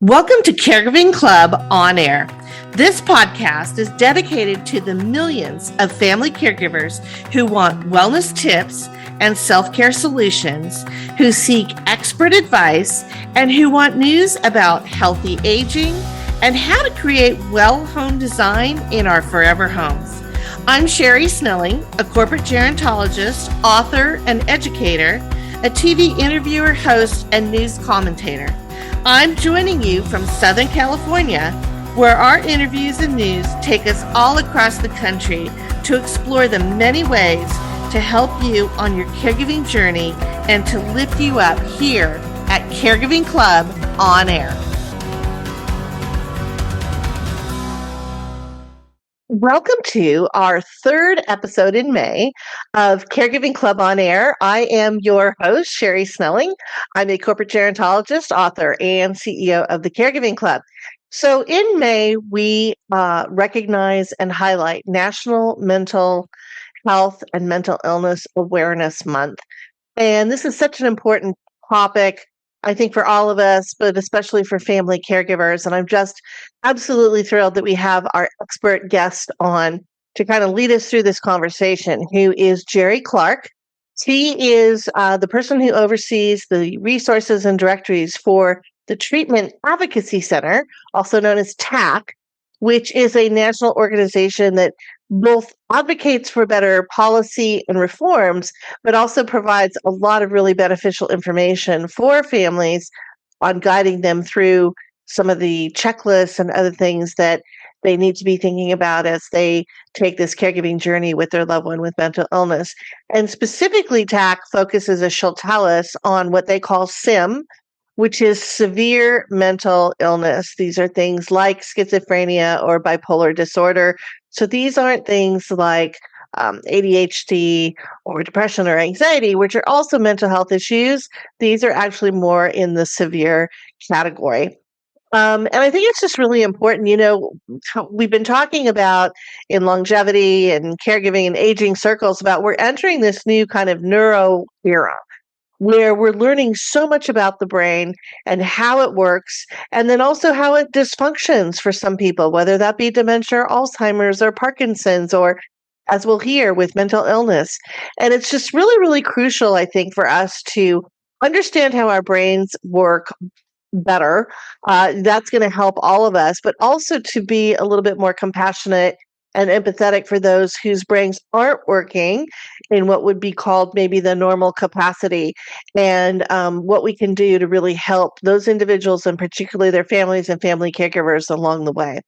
Welcome to Caregiving Club On Air. This podcast is dedicated to the millions of family caregivers who want wellness tips and self-care solutions, who seek expert advice, and who want news about healthy aging and how to create well home design in our forever homes. I'm Sherri Snelling, a corporate gerontologist, author, and educator, a TV interviewer, host, and news commentator. I'm joining you from Southern California, where our interviews and news take us all across the country to explore the many ways to help you on your caregiving journey and to lift you up here at Caregiving Club On Air. Welcome to our third episode in May of Caregiving Club On Air. I am your host, Sherri Snelling. I'm a corporate gerontologist, author, and CEO of the Caregiving Club. So in May, we recognize and highlight National Mental Health and Mental Illness Awareness Month. And this is such an important topic, I think, for all of us, but especially for family caregivers. And I'm just absolutely thrilled that we have our expert guest on to kind of lead us through this conversation, who is Jerri Clark. She is the person who oversees the resources and directories for the Treatment Advocacy Center, also known as TAC, which is a national organization that both advocates for better policy and reforms, but also provides a lot of really beneficial information for families on guiding them through some of the checklists and other things that they need to be thinking about as they take this caregiving journey with their loved one with mental illness. And specifically, TAC focuses, as she'll tell us, on what they call SIM, which is severe mental illness. These are things like schizophrenia or bipolar disorder. So these aren't things like ADHD or depression or anxiety, which are also mental health issues. These are actually more in the severe category. And I think it's just really important, we've been talking about in longevity and caregiving and aging circles about we're entering this new kind of neuro era, where we're learning so much about the brain and how it works, and then also how it dysfunctions for some people, whether that be dementia or Alzheimer's or Parkinson's, or as we'll hear, with mental illness. And it's just really, really crucial, I think, for us to understand how our brains work better. That's going to help all of us, but also to be a little bit more compassionate and empathetic for those whose brains aren't working in what would be called maybe the normal capacity, and what we can do to really help those individuals and particularly their families and family caregivers along the way.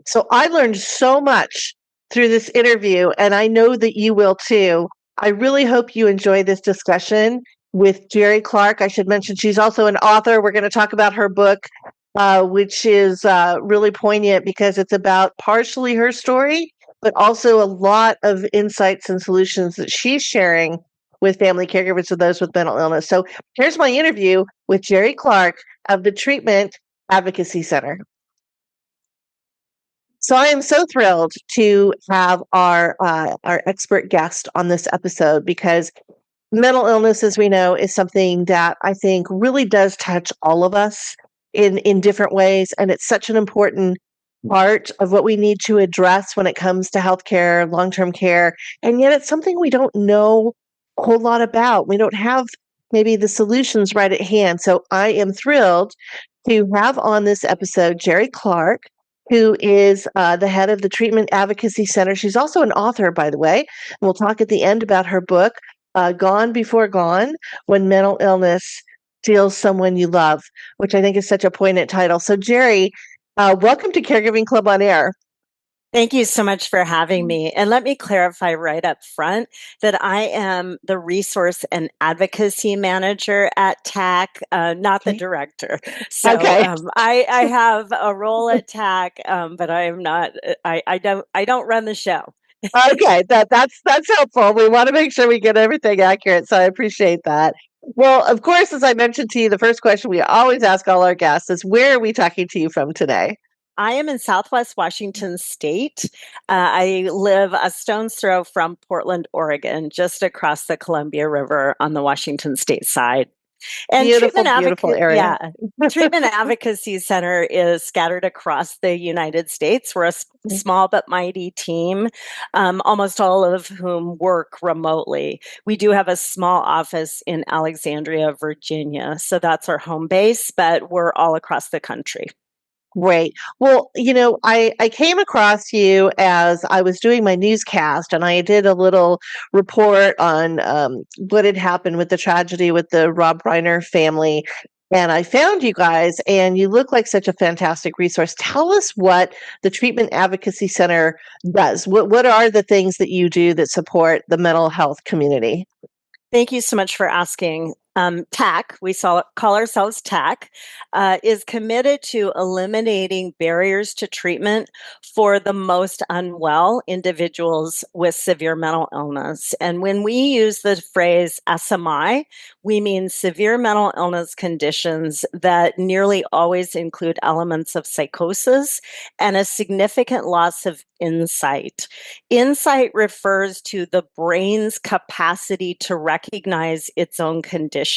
So I learned so much through this interview, and I know that you will too. I really hope you enjoy this discussion with Jerri Clark. I should mention she's also an author. We're going to talk about her book, which is really poignant because it's about partially her story, but also a lot of insights and solutions that she's sharing with family caregivers of those with mental illness. So here's my interview with Jerri Clark of the Treatment Advocacy Center. So I am so thrilled to have our expert guest on this episode, because mental illness, as we know, is something that I think really does touch all of us in different ways. And it's such an important part of what we need to address when it comes to healthcare, long-term care. And yet it's something we don't know a whole lot about. We don't have maybe the solutions right at hand. So I am thrilled to have on this episode Jerri Clark, who is the head of the Treatment Advocacy Center. She's also an author, by the way. And we'll talk at the end about her book, Gone Before Gone, When Mental Illness Steals Someone You Love, which I think is such a poignant title. So Jerri, welcome to Caregiving Club On Air. Thank you so much for having me. And let me clarify right up front that I am the resource and advocacy manager at TAC, not the director. So I have a role at TAC, but I am not. I don't run the show. Okay, that's helpful. We want to make sure we get everything accurate, so I appreciate that. Well, of course, as I mentioned to you, the first question we always ask all our guests is, where are we talking to you from today? I am in Southwest Washington State. I live a stone's throw from Portland, Oregon, just across the Columbia River on the Washington State side. And Beautiful, beautiful area. Treatment Advocacy Center is scattered across the United States. We're a small but mighty team, almost all of whom work remotely. We do have a small office in Alexandria, Virginia. So that's our home base, but we're all across the country. Great. Well, I came across you as I was doing my newscast, and I did a little report on what had happened with the tragedy with the Rob Reiner family. And I found you guys, and you look like such a fantastic resource. Tell us what the Treatment Advocacy Center does. What are the things that you do that support the mental health community? Thank you so much for asking. TAC, call ourselves TAC, is committed to eliminating barriers to treatment for the most unwell individuals with severe mental illness. And when we use the phrase SMI, we mean severe mental illness conditions that nearly always include elements of psychosis and a significant loss of insight. Insight refers to the brain's capacity to recognize its own condition.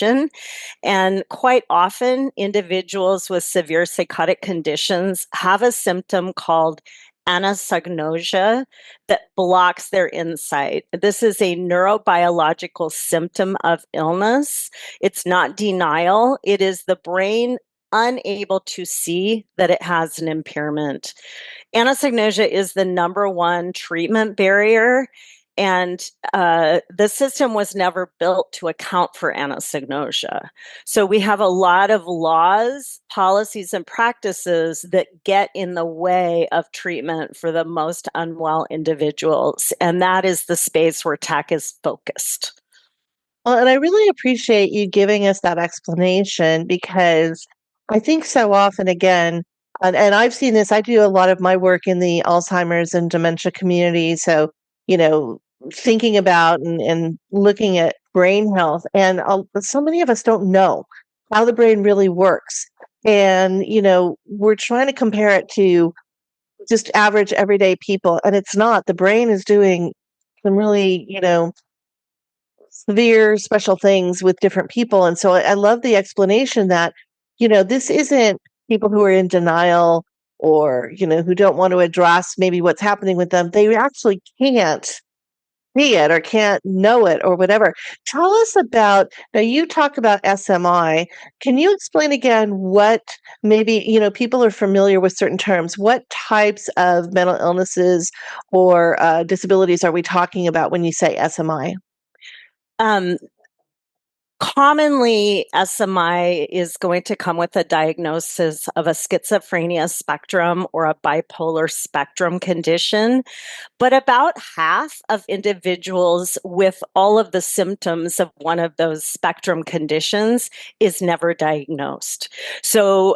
And quite often, individuals with severe psychotic conditions have a symptom called anosognosia that blocks their insight. This is a neurobiological symptom of illness. It's not denial, it is the brain unable to see that it has an impairment. Anosognosia is the number one treatment barrier, and the system was never built to account for anosognosia. So we have a lot of laws, policies, and practices that get in the way of treatment for the most unwell individuals, and that is the space where TAC is focused. Well, and I really appreciate you giving us that explanation because I think so often, again, and I've seen this, I do a lot of my work in the Alzheimer's and dementia community. So, you know, thinking about and looking at brain health, and so many of us don't know how the brain really works. And, we're trying to compare it to just average everyday people, and it's not. The brain is doing some really, severe special things with different people. And so I love the explanation that, this isn't people who are in denial or, who don't want to address maybe what's happening with them. They actually can't see it or can't know it or whatever. Tell us about, now you talk about SMI. Can you explain again what maybe, people are familiar with certain terms. What types of mental illnesses or disabilities are we talking about when you say SMI? Commonly, SMI is going to come with a diagnosis of a schizophrenia spectrum or a bipolar spectrum condition. But about half of individuals with all of the symptoms of one of those spectrum conditions is never diagnosed. So,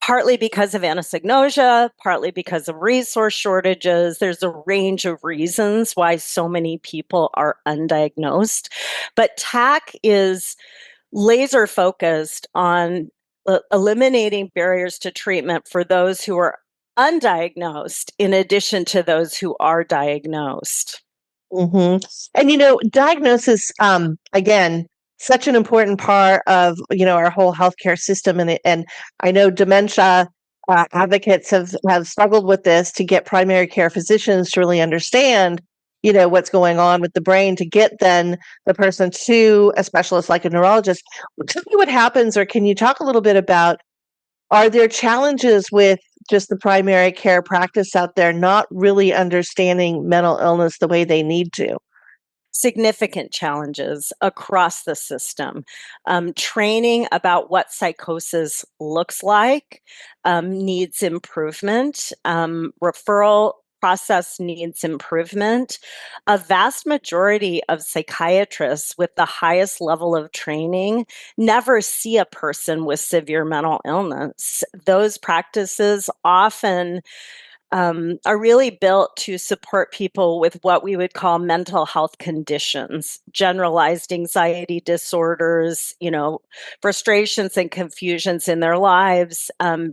partly because of anosognosia, partly because of resource shortages, there's a range of reasons why so many people are undiagnosed. But TAC is laser focused on eliminating barriers to treatment for those who are undiagnosed, in addition to those who are diagnosed. Mm-hmm. And diagnosis, again, such an important part of our whole healthcare system, and I know dementia advocates have struggled with this to get primary care physicians to really understand what's going on with the brain to get then the person to a specialist like a neurologist. Tell me what happens, or can you talk a little bit about, are there challenges with just the primary care practice out there not really understanding mental illness the way they need to? Significant challenges across the system. Training about what psychosis looks like needs improvement. Referral process needs improvement. A vast majority of psychiatrists with the highest level of training never see a person with severe mental illness. Those practices often are really built to support people with what we would call mental health conditions, generalized anxiety disorders, frustrations and confusions in their lives,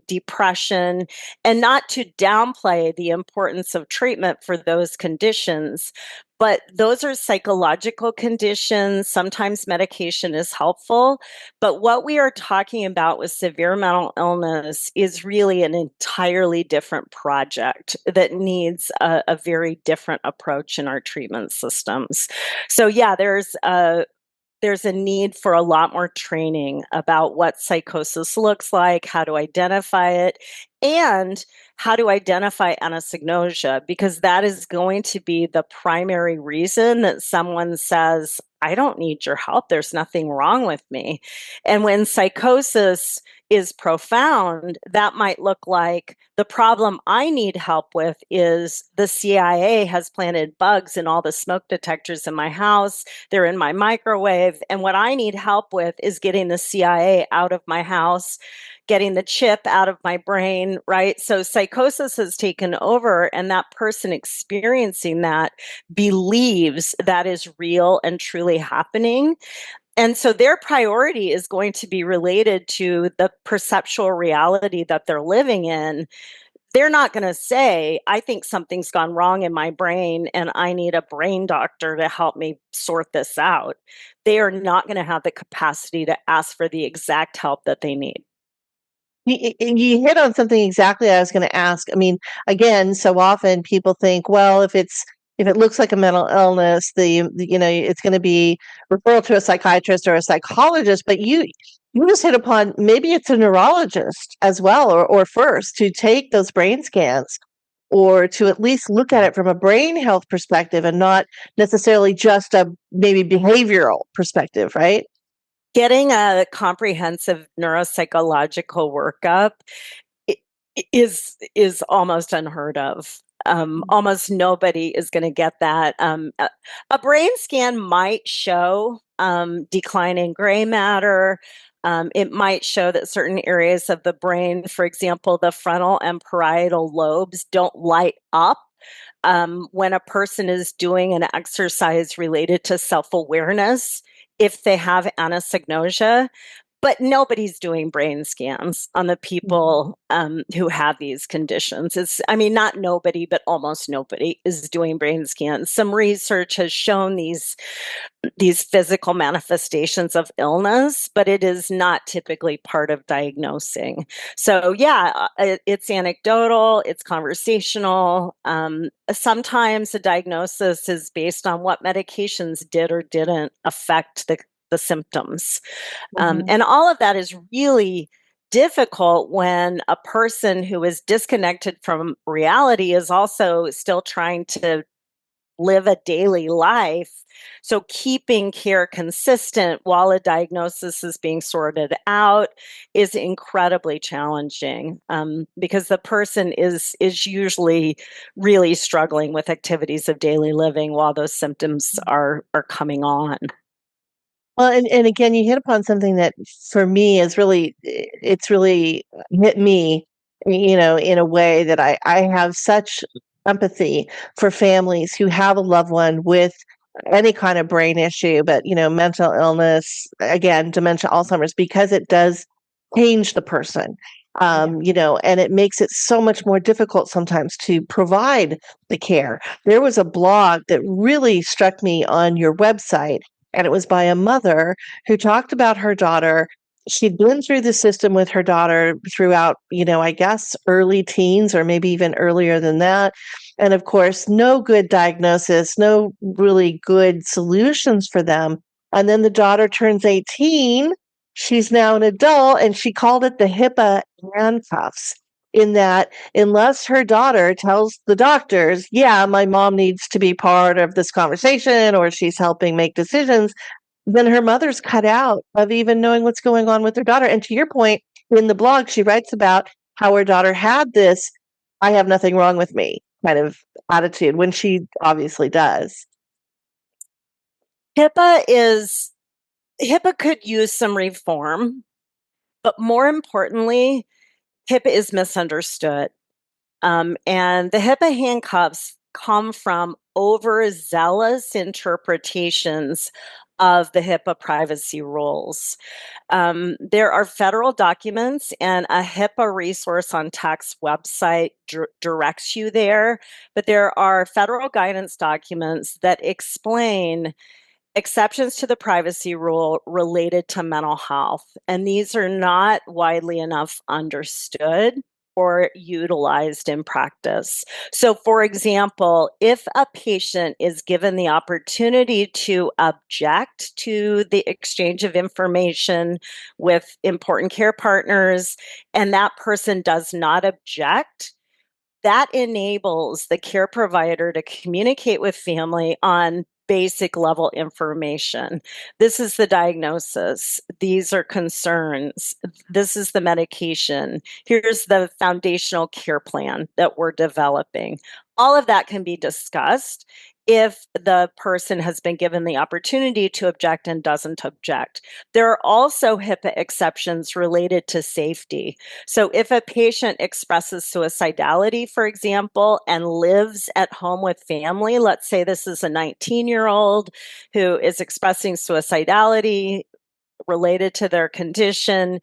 depression, and not to downplay the importance of treatment for those conditions. But those are psychological conditions. Sometimes medication is helpful. But what we are talking about with severe mental illness is really an entirely different project that needs a very different approach in our treatment systems. So, yeah, there's a need for a lot more training about what psychosis looks like, how to identify it, and how to identify anosognosia, because that is going to be the primary reason that someone says, I don't need your help. There's nothing wrong with me. And when psychosis is profound, that might look like the problem I need help with is the CIA has planted bugs in all the smoke detectors in my house. They're in my microwave. And what I need help with is getting the CIA out of my house, getting the chip out of my brain, right? So psychosis has taken over, and that person experiencing that believes that is real and truly happening. And so their priority is going to be related to the perceptual reality that they're living in. They're not going to say, I think something's gone wrong in my brain and I need a brain doctor to help me sort this out. They are not going to have the capacity to ask for the exact help that they need. You hit on something exactly I was going to ask. I mean, again, so often people think, well, if it looks like a mental illness, it's going to be referral to a psychiatrist or a psychologist. But you just hit upon maybe it's a neurologist as well, or first to take those brain scans or to at least look at it from a brain health perspective and not necessarily just a maybe behavioral perspective, right? Getting a comprehensive neuropsychological workup is almost unheard of. Almost nobody is going to get that. A brain scan might show decline in gray matter. It might show that certain areas of the brain, for example, the frontal and parietal lobes, don't light up when a person is doing an exercise related to self-awareness, if they have anosognosia. But nobody's doing brain scans on the people who have these conditions. Not nobody, but almost nobody is doing brain scans. Some research has shown these physical manifestations of illness, but it is not typically part of diagnosing. So yeah, it's anecdotal, it's conversational. Sometimes the diagnosis is based on what medications did or didn't affect the symptoms. And all of that is really difficult when a person who is disconnected from reality is also still trying to live a daily life. So keeping care consistent while a diagnosis is being sorted out is incredibly challenging, because the person is usually really struggling with activities of daily living while those symptoms are coming on. Well, and again, you hit upon something that for me it's really hit me, in a way that I have such empathy for families who have a loved one with any kind of brain issue, but, mental illness, again, dementia, Alzheimer's, because it does change the person. And it makes it so much more difficult sometimes to provide the care. There was a blog that really struck me on your website, and it was by a mother who talked about her daughter. She'd been through the system with her daughter throughout, I guess, early teens or maybe even earlier than that. And of course, no good diagnosis, no really good solutions for them. And then the daughter turns 18. She's now an adult, and she called it the HIPAA handcuffs, in that unless her daughter tells the doctors, yeah, my mom needs to be part of this conversation or she's helping make decisions, then her mother's cut out of even knowing what's going on with her daughter. And to your point, in the blog, she writes about how her daughter had this I have nothing wrong with me kind of attitude when she obviously does. HIPAA could use some reform, but more importantly, HIPAA is misunderstood. And the HIPAA handcuffs come from overzealous interpretations of the HIPAA privacy rules. There are federal documents, and a HIPAA resource on TAC's website directs you there, but there are federal guidance documents that explain exceptions to the privacy rule related to mental health, and these are not widely enough understood or utilized in practice. So, for example, if a patient is given the opportunity to object to the exchange of information with important care partners, and that person does not object, that enables the care provider to communicate with family on basic level information. This is the diagnosis. These are concerns. This is the medication. Here's the foundational care plan that we're developing. All of that can be discussed if the person has been given the opportunity to object and doesn't object. There are also HIPAA exceptions related to safety. So if a patient expresses suicidality, for example, and lives at home with family, let's say this is a 19-year-old who is expressing suicidality related to their condition,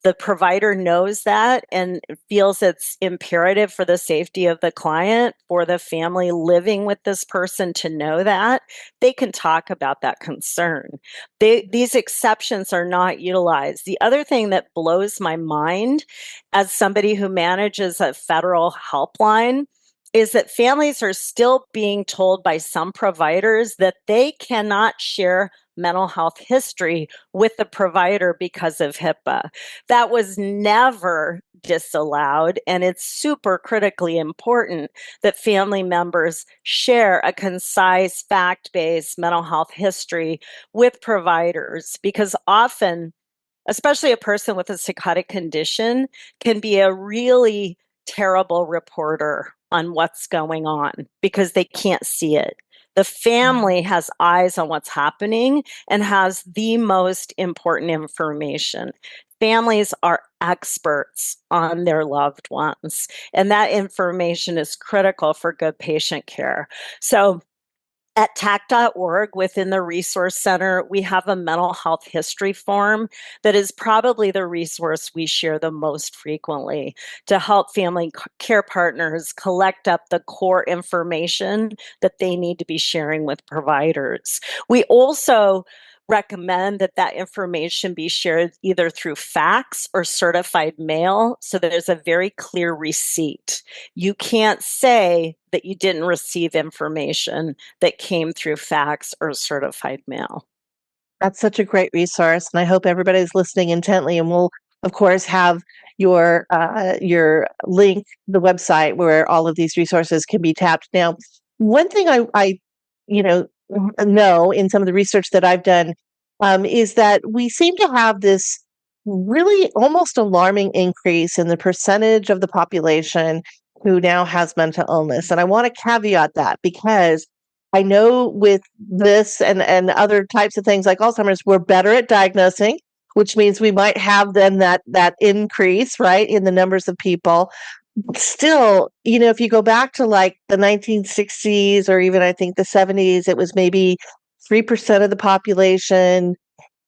the provider knows that and feels it's imperative for the safety of the client, for the family living with this person to know that, they can talk about that concern. These exceptions are not utilized. The other thing that blows my mind as somebody who manages a federal helpline is that families are still being told by some providers that they cannot share mental health history with the provider because of HIPAA. That was never disallowed, and it's super critically important that family members share a concise, fact-based mental health history with providers, because often, especially a person with a psychotic condition, can be a really terrible reporter on what's going on because they can't see it. The family has eyes on what's happening and has the most important information. Families are experts on their loved ones, and that information is critical for good patient care. So at TAC.org, within the Resource Center, we have a mental health history form that is probably the resource we share the most frequently to help family care partners collect up the core information that they need to be sharing with providers. We also recommend that that information be shared either through fax or certified mail, so that there's a very clear receipt. You can't say that you didn't receive information that came through fax or certified mail. That's such a great resource, and I hope everybody's listening intently. And we'll, of course, have your link, the website where all of these resources can be tapped. Now, one thing I you know in some of the research that I've done is that we seem to have this really almost alarming increase in the percentage of the population who now has mental illness, and I want to caveat that because I know with this and other types of things like Alzheimer's, we're better at diagnosing, which means we might have then that increase, right, in the numbers of people. Still, if you go back to like the 1960s or even I think the 70s, it was maybe 3% of the population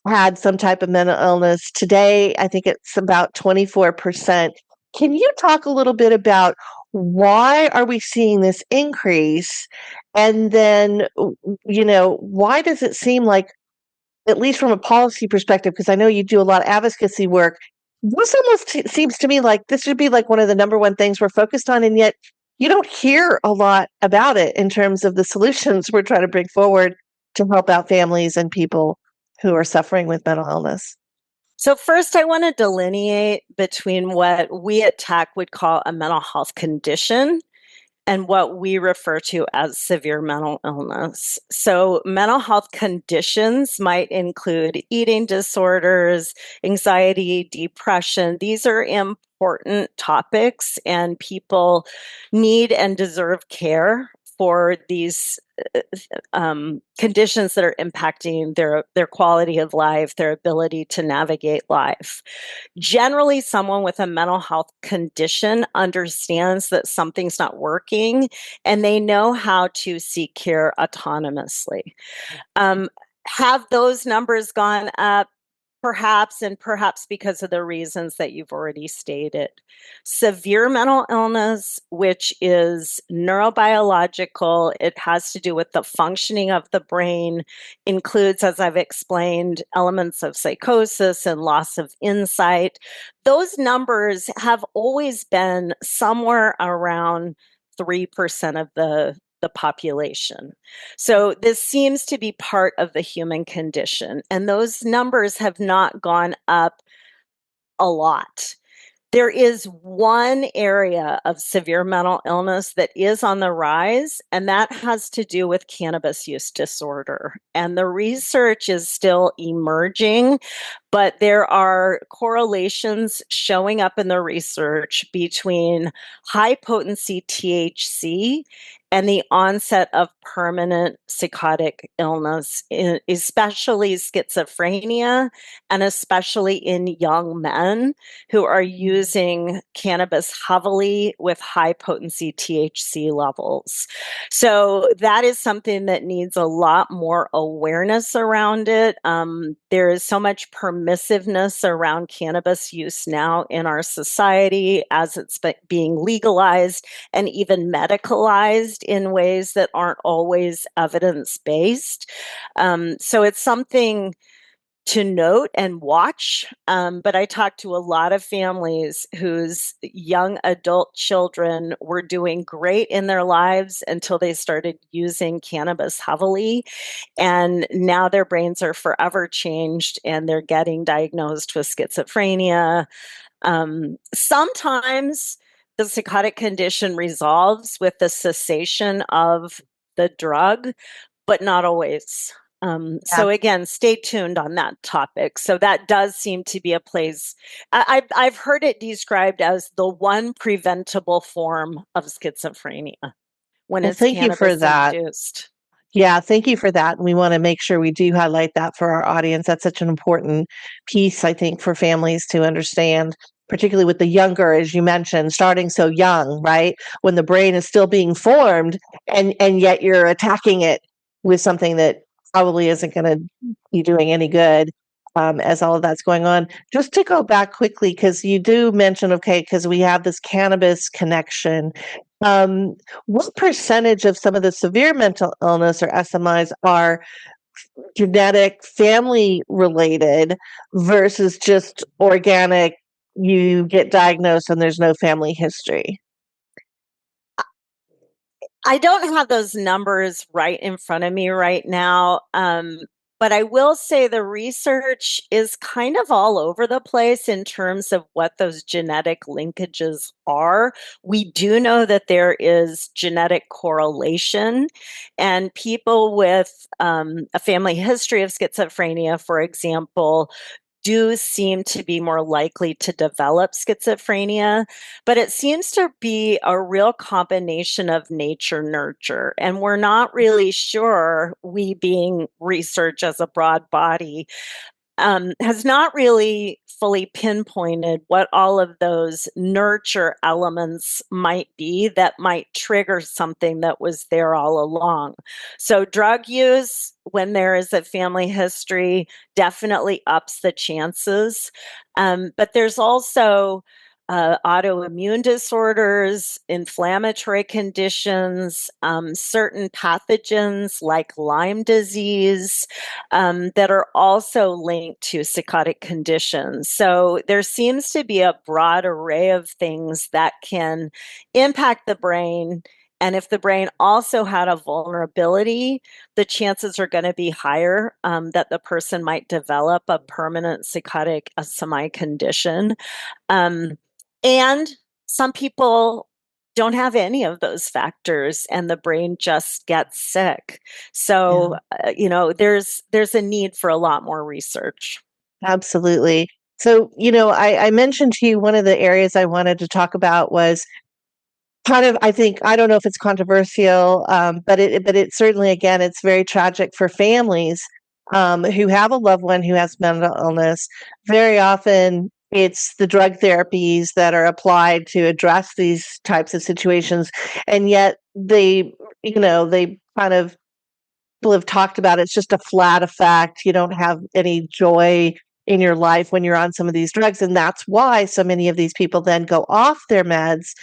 had some type of mental illness. Today, I think it's about 24%. Can you talk a little bit about why are we seeing this increase? And then, why does it seem like, at least from a policy perspective, because I know you do a lot of advocacy work, this almost seems to me like this should be like one of the number one things we're focused on, and yet you don't hear a lot about it in terms of the solutions we're trying to bring forward to help out families and people who are suffering with mental illness. So first, I want to delineate between what we at TAC would call a mental health condition and what we refer to as severe mental illness. So mental health conditions might include eating disorders, anxiety, depression. These are important topics, and people need and deserve care for these conditions that are impacting their quality of life, their ability to navigate life. Generally, someone with a mental health condition understands that something's not working, and they know how to seek care autonomously. Have those numbers gone up? Perhaps, and perhaps because of the reasons that you've already stated. Severe mental illness, which is neurobiological, it has to do with the functioning of the brain, includes, as I've explained, elements of psychosis and loss of insight. Those numbers have always been somewhere around 3% of the population. So this seems to be part of the human condition, and those numbers have not gone up a lot. There is one area of severe mental illness that is on the rise, and that has to do with cannabis use disorder. And the research is still emerging, but there are correlations showing up in the research between high potency THC and the onset of permanent psychotic illness, especially schizophrenia, and especially in young men who are using cannabis heavily with high potency THC levels. So that is something that needs a lot more awareness around it. There is so much permissiveness around cannabis use now in our society as it's being legalized and even medicalized in ways that aren't always evidence-based. So it's something to note and watch. But I talked to a lot of families whose young adult children were doing great in their lives until they started using cannabis heavily. And now their brains are forever changed and they're getting diagnosed with schizophrenia. Sometimes the psychotic condition resolves with the cessation of the drug, but not always. Yeah. So again, stay tuned on that topic. So that does seem to be a place. I've heard it described as the one preventable form of schizophrenia when Well, it's thank you for cannabis that. induced. Yeah, thank you for that. And we want to make sure we do highlight that for our audience. That's such an important piece, I think, for families to understand, particularly with the younger, as you mentioned, starting so young, right? When the brain is still being formed, and yet you're attacking it with something that probably isn't going to be doing any good, as all of that's going on. Just to go back quickly, because you do mention, okay, because we have this cannabis connection. Um, what percentage of some of the severe mental illness or SMIs are genetic, family related versus just organic? You get diagnosed and there's no family history. I don't have those numbers right in front of me right now. But I will say the research is kind of all over the place in terms of what those genetic linkages are. We do know that there is genetic correlation, and people with a family history of schizophrenia, for example, do seem to be more likely to develop schizophrenia, but it seems to be a real combination of nature nurture. And we're not really sure, we being research as a broad body, has not really fully pinpointed what all of those nurture elements might be that might trigger something that was there all along. So, drug use, when there is a family history, definitely ups the chances. But there's also autoimmune disorders, inflammatory conditions, certain pathogens like Lyme disease, that are also linked to psychotic conditions. So there seems to be a broad array of things that can impact the brain. And if the brain also had a vulnerability, the chances are going to be higher that the person might develop a permanent psychotic SMI condition. Um, and some people don't have any of those factors and the brain just gets sick. So, Yeah, there's a need for a lot more research. absolutely. So, I mentioned to you one of the areas I wanted to talk about was kind of, I think, I don't know if it's controversial, but it certainly, again, it's very tragic for families who have a loved one who has mental illness. Very often, it's the drug therapies that are applied to address these types of situations, and yet they kind of people have talked about it's just a flat effect. You don't have any joy in your life when you're on some of these drugs. And that's why so many of these people then go off their meds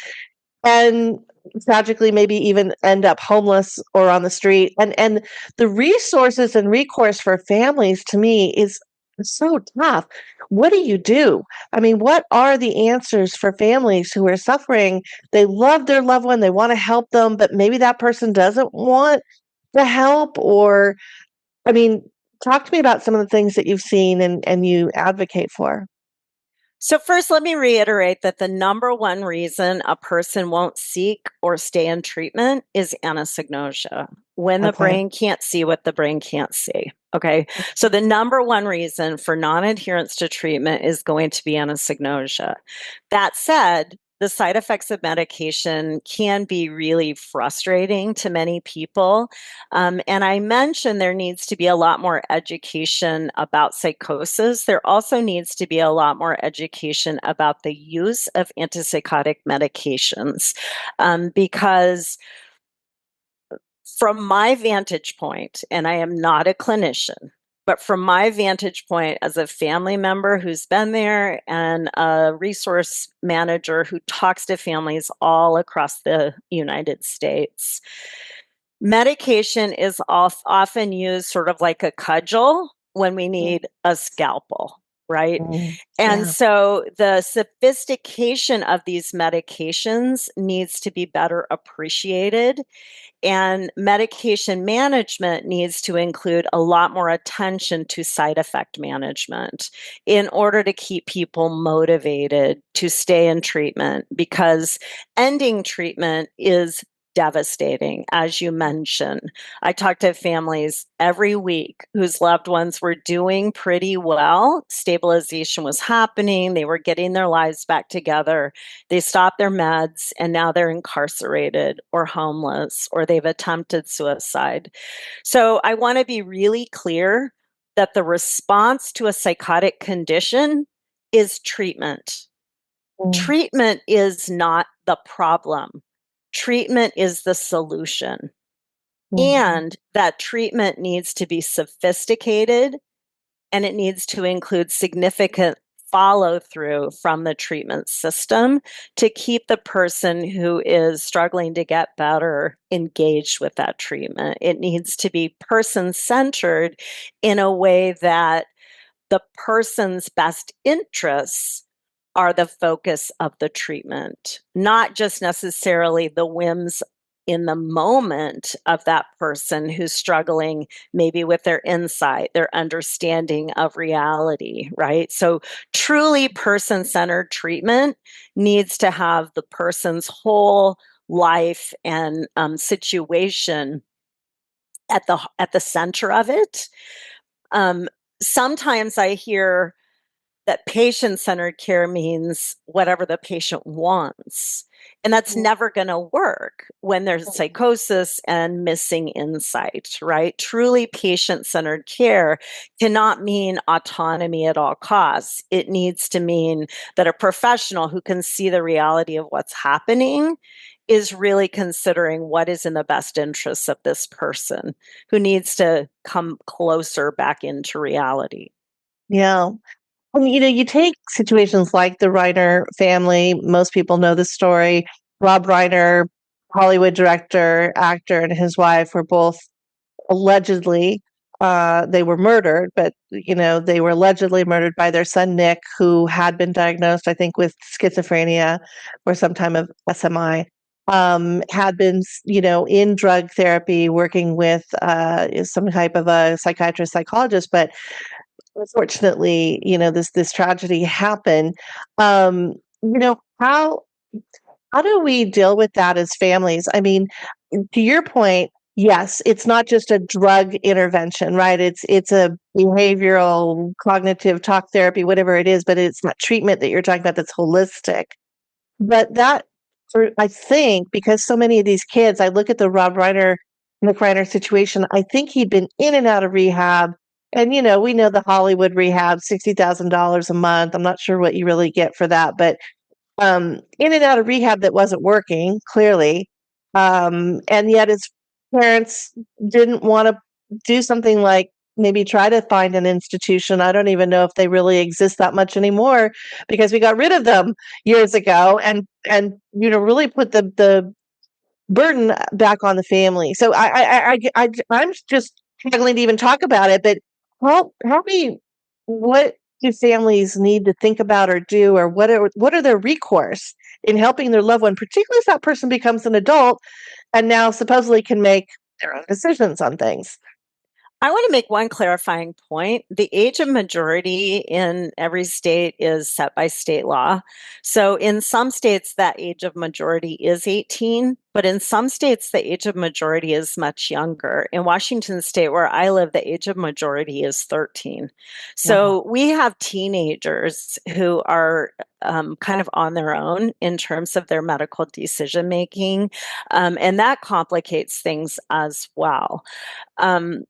and tragically maybe even end up homeless or on the street. And the resources and recourse for families to me is so tough. What do you do? I mean, what are the answers for families who are suffering? They love their loved one, they want to help them, but maybe that person doesn't want the help. Or, I mean, talk to me about some of the things that you've seen and you advocate for. So first, let me reiterate that the number one reason a person won't seek or stay in treatment is anosognosia, when the Okay. brain can't see what the brain can't see. Okay. So the number one reason for non-adherence to treatment is going to be anosognosia. That said, the side effects of medication can be really frustrating to many people. And I mentioned there needs to be a lot more education about psychosis. There also needs to be a lot more education about the use of antipsychotic medications, because from my vantage point, and I am not a clinician, but from my vantage point as a family member who's been there and a resource manager who talks to families all across the United States, medication is often used sort of like a cudgel when we need a scalpel, right? And Yeah. so the sophistication of these medications needs to be better appreciated. And medication management needs to include a lot more attention to side effect management in order to keep people motivated to stay in treatment, because ending treatment is devastating, as you mentioned. I talk to families every week whose loved ones were doing pretty well. Stabilization was happening. They were getting their lives back together. They stopped their meds and now they're incarcerated or homeless or they've attempted suicide. So I want to be really clear that the response to a psychotic condition is treatment. Mm. Treatment is not the problem. Treatment is the solution. Mm. And that treatment needs to be sophisticated and it needs to include significant follow through from the treatment system to keep the person who is struggling to get better engaged with that treatment. It needs to be person centered in a way that the person's best interests are the focus of the treatment, not just necessarily the whims in the moment of that person who's struggling maybe with their insight, their understanding of reality, right? So truly person-centered treatment needs to have the person's whole life and situation at the center of it. Sometimes I hear that patient-centered care means whatever the patient wants. And that's never going to work when there's psychosis and missing insight, right? Truly patient-centered care cannot mean autonomy at all costs. It needs to mean that a professional who can see the reality of what's happening is really considering what is in the best interests of this person who needs to come closer back into reality. Yeah. And you take situations like the Reiner family. Most people know the story. Rob Reiner, Hollywood director, actor, and his wife were both allegedly they were murdered, but they were allegedly murdered by their son Nick, who had been diagnosed, I think, with schizophrenia or some type of SMI. Had been, in drug therapy, working with some type of a psychiatrist, psychologist, but unfortunately, this tragedy happened. Um, you know, how do we deal with that as families? I mean, to your point, yes, it's not just a drug intervention, right? It's a behavioral, cognitive talk therapy, whatever it is, but it's not treatment that you're talking about that's holistic. But I think, because so many of these kids, I look at the Nick Reiner situation, I think he'd been in and out of rehab. And, we know the Hollywood rehab, $60,000 a month. I'm not sure what you really get for that, but in and out of rehab that wasn't working, clearly. And yet his parents didn't want to do something like maybe try to find an institution. I don't even know if they really exist that much anymore because we got rid of them years ago, and really put the burden back on the family. So I'm just struggling to even talk about it. But help me. What do families need to think about or do, or what are their recourse in helping their loved one, particularly if that person becomes an adult and now supposedly can make their own decisions on things? I want to make one clarifying point. The age of majority in every state is set by state law. So in some states, that age of majority is 18, but in some states, the age of majority is much younger. In Washington state, where I live, the age of majority is 13. Wow. So we have teenagers who are kind of on their own in terms of their medical decision making, and that complicates things as well. Um,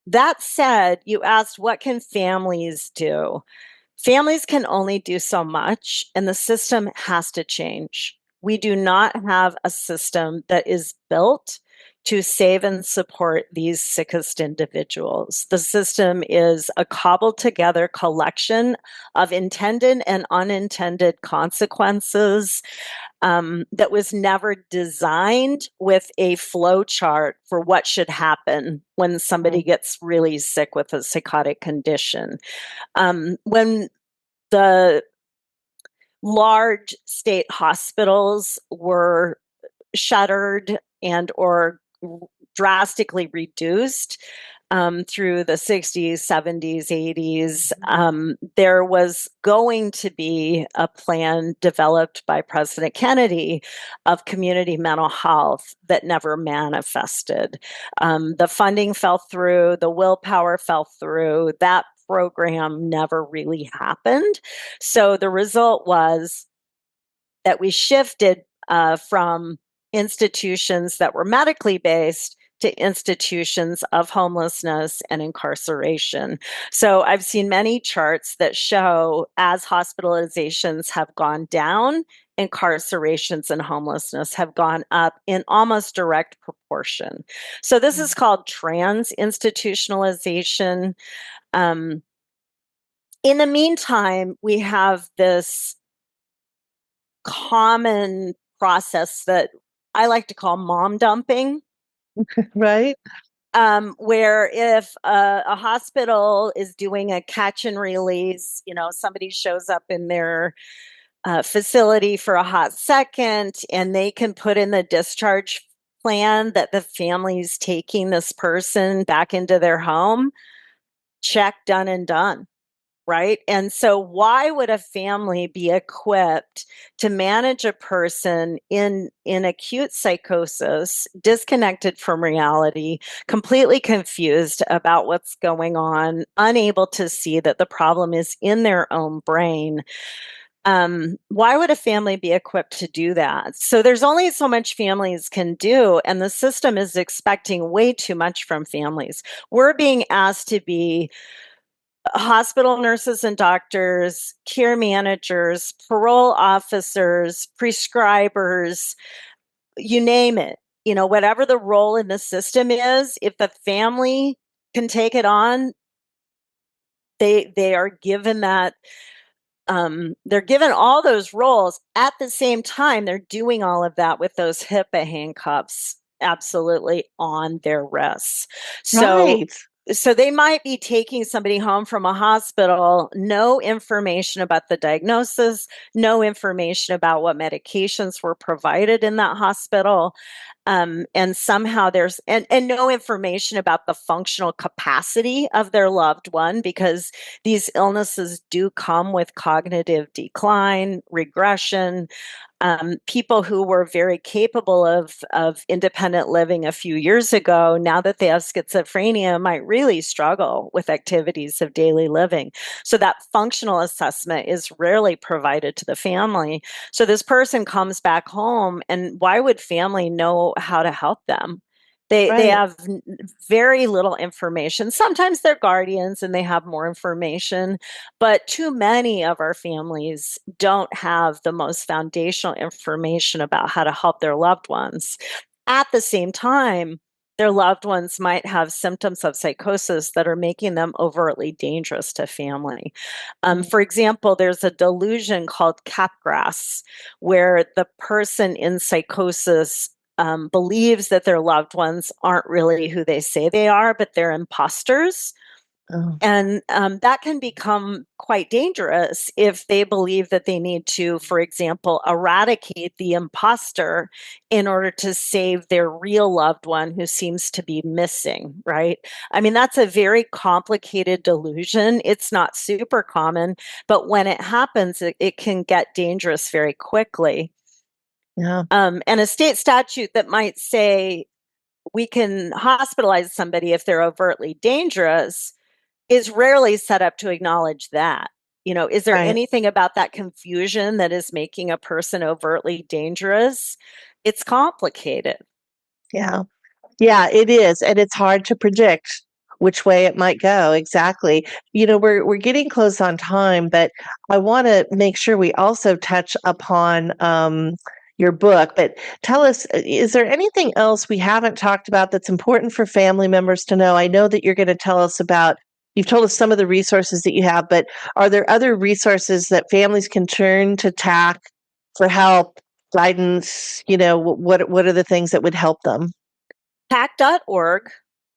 that said, you asked, what can families do? Families can only do so much, and the system has to change. We do not have a system that is built to save and support these sickest individuals. The system is a cobbled together collection of intended and unintended consequences that was never designed with a flow chart for what should happen when somebody gets really sick with a psychotic condition. When the large state hospitals were shuttered and or drastically reduced through the 60s, 70s, 80s, there was going to be a plan developed by President Kennedy of community mental health that never manifested. The funding fell through, the willpower fell through, that program never really happened. So the result was that we shifted from institutions that were medically based to institutions of homelessness and incarceration. So I've seen many charts that show as hospitalizations have gone down, incarcerations and homelessness have gone up in almost direct proportion. So this is called trans institutionalization. Um, in the meantime, we have this common process that I like to call mom dumping. Right? Where if a hospital is doing a catch and release, somebody shows up in their facility for a hot second and they can put in the discharge plan that the family's taking this person back into their home, check, done and done. Right. And so, why would a family be equipped to manage a person in acute psychosis, disconnected from reality, completely confused about what's going on, unable to see that the problem is in their own brain? Why would a family be equipped to do that? So there's only so much families can do, and the system is expecting way too much from families. We're being asked to be hospital nurses and doctors, care managers, parole officers, prescribers, you name it. Whatever the role in the system is, if the family can take it on, they are given that. They're given all those roles at the same time. They're doing all of that with those HIPAA handcuffs absolutely on their wrists. So Right. so they might be taking somebody home from a hospital, no information about the diagnosis, no information about what medications were provided in that hospital. And somehow and no information about the functional capacity of their loved one, because these illnesses do come with cognitive decline, regression. People who were very capable of independent living a few years ago, now that they have schizophrenia, might really struggle with activities of daily living. So that functional assessment is rarely provided to the family. So this person comes back home, and why would family know how to help them? They Right. have very little information. Sometimes they're guardians and they have more information, but too many of our families don't have the most foundational information about how to help their loved ones. At the same time, their loved ones might have symptoms of psychosis that are making them overtly dangerous to family. For example, there's a delusion called capgras, where the person in psychosis believes that their loved ones aren't really who they say they are, but they're imposters. Oh, And that can become quite dangerous if they believe that they need to, for example, eradicate the imposter in order to save their real loved one who seems to be missing, right? I mean, that's a very complicated delusion. It's not super common, but when it happens, it can get dangerous very quickly. yeah. And a state statute that might say we can hospitalize somebody if they're overtly dangerous is rarely set up to acknowledge that. Is there Right. anything about that confusion that is making a person overtly dangerous? It's complicated. Yeah. Yeah, it is, and it's hard to predict which way it might go. Exactly. We're getting close on time, but I want to make sure we also touch upon your book. But tell us, is there anything else we haven't talked about that's important for family members to know? I know that you're going to tell us about. You've told us some of the resources that you have, but are there other resources that families can turn to TAC for help, guidance? What are the things that would help them? TAC.org,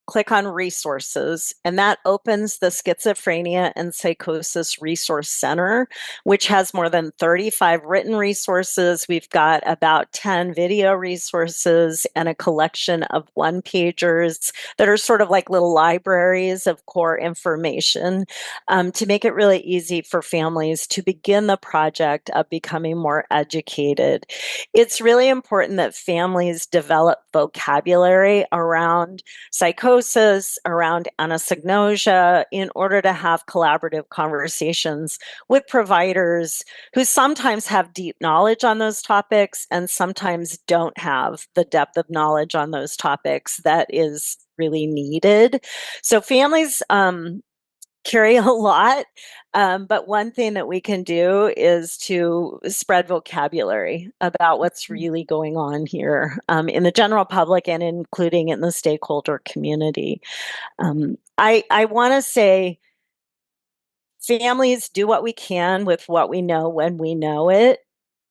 click on resources, and that opens the Schizophrenia and Psychosis Resource Center, which has more than 35 written resources. We've got about 10 video resources and a collection of one-pagers that are sort of like little libraries of core information to make it really easy for families to begin the project of becoming more educated. It's really important that families develop vocabulary around psychosis, around anosognosia, in order to have collaborative conversations with providers who sometimes have deep knowledge on those topics and sometimes don't have the depth of knowledge on those topics that is really needed. So families carry a lot. But one thing that we can do is to spread vocabulary about what's really going on here in the general public and including in the stakeholder community. I want to say families do what we can with what we know when we know it.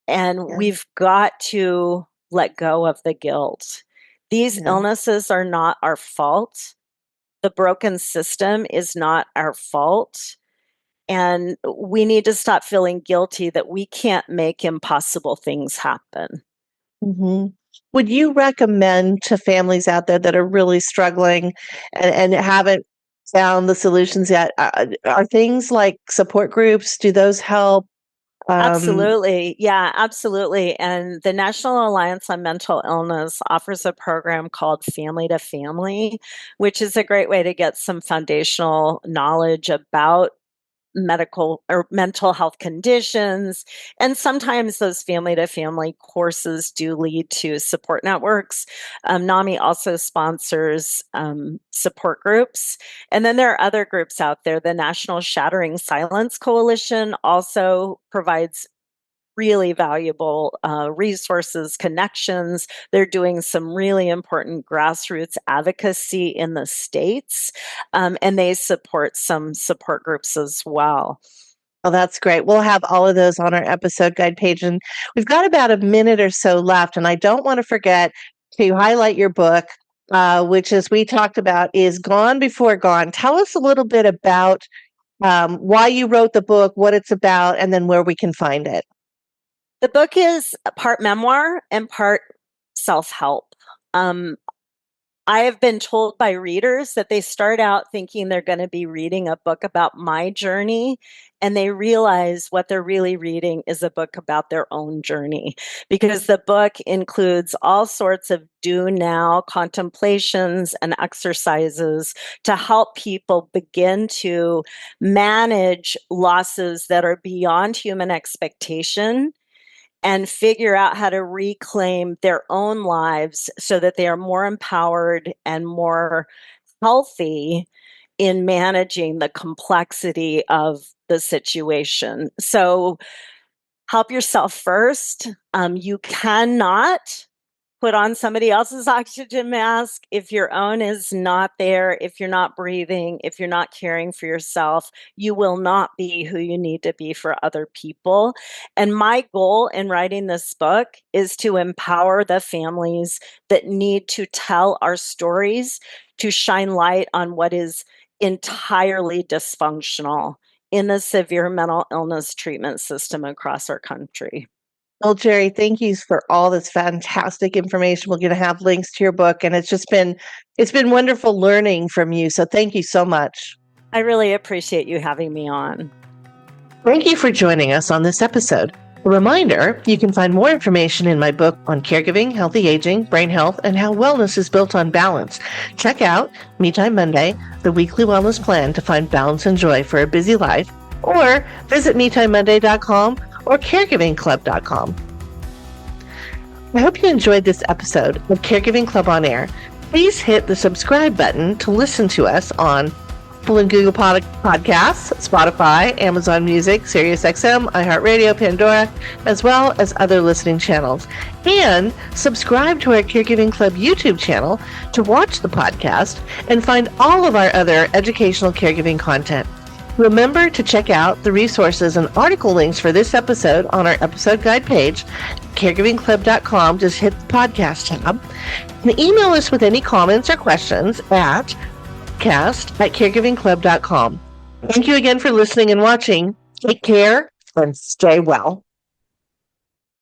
And Yeah. we've got to let go of the guilt. These Yeah. illnesses are not our fault. The broken system is not our fault. And we need to stop feeling guilty that we can't make impossible things happen. Mhm. Would you recommend to families out there that are really struggling and haven't found the solutions yet, are things like support groups, do those help? Um, Absolutely. Yeah, absolutely. And the National Alliance on Mental Illness offers a program called Family to Family, which is a great way to get some foundational knowledge about medical or mental health conditions. And sometimes those family to family courses do lead to support networks. NAMI also sponsors support groups. And then there are other groups out there. The National Shattering Silence Coalition also provides really valuable resources, connections. They're doing some really important grassroots advocacy in the States, and they support some support groups as well. oh, that's great. We'll have all of those on our episode guide page, and we've got about a minute or so left, and I don't wanna forget to highlight your book, which as we talked about is Gone Before Gone. Tell us a little bit about, why you wrote the book, what it's about, and then where we can find it. The book is part memoir and part self help. Um, I have been told by readers that they start out thinking they're going to be reading a book about my journey, and they realize what they're really reading is a book about their own journey because the book includes all sorts of do now contemplations and exercises to help people begin to manage losses that are beyond human expectation and figure out how to reclaim their own lives so that they are more empowered and more healthy in managing the complexity of the situation. So help yourself first. You cannot put on somebody else's oxygen mask. If your own is not there, if you're not breathing, if you're not caring for yourself, you will not be who you need to be for other people. And my goal in writing this book is to empower the families that need to tell our stories, to shine light on what is entirely dysfunctional in the severe mental illness treatment system across our country. Well, Jerri, thank you for all this fantastic information. We're going to have links to your book, and it's been wonderful learning from you. So thank you so much. I really appreciate you having me on. Thank you for joining us on this episode. A reminder, you can find more information in my book on caregiving, healthy aging, brain health, and how wellness is built on balance. Check out Me Time Monday, the weekly wellness plan to find balance and joy for a busy life, or visit MeTimeMonday.com or caregivingclub.com. I hope you enjoyed this episode of Caregiving Club On Air. Please hit the subscribe button to listen to us on Apple and Google Podcasts, Spotify, Amazon Music, SiriusXM, iHeartRadio, Pandora, as well as other listening channels. And subscribe to our Caregiving Club YouTube channel to watch the podcast and find all of our other educational caregiving content. Remember to check out the resources and article links for this episode on our episode guide page, caregivingclub.com. Just hit the podcast tab. And email us with any comments or questions at podcast@caregivingclub.com. Thank you again for listening and watching. Take care and stay well.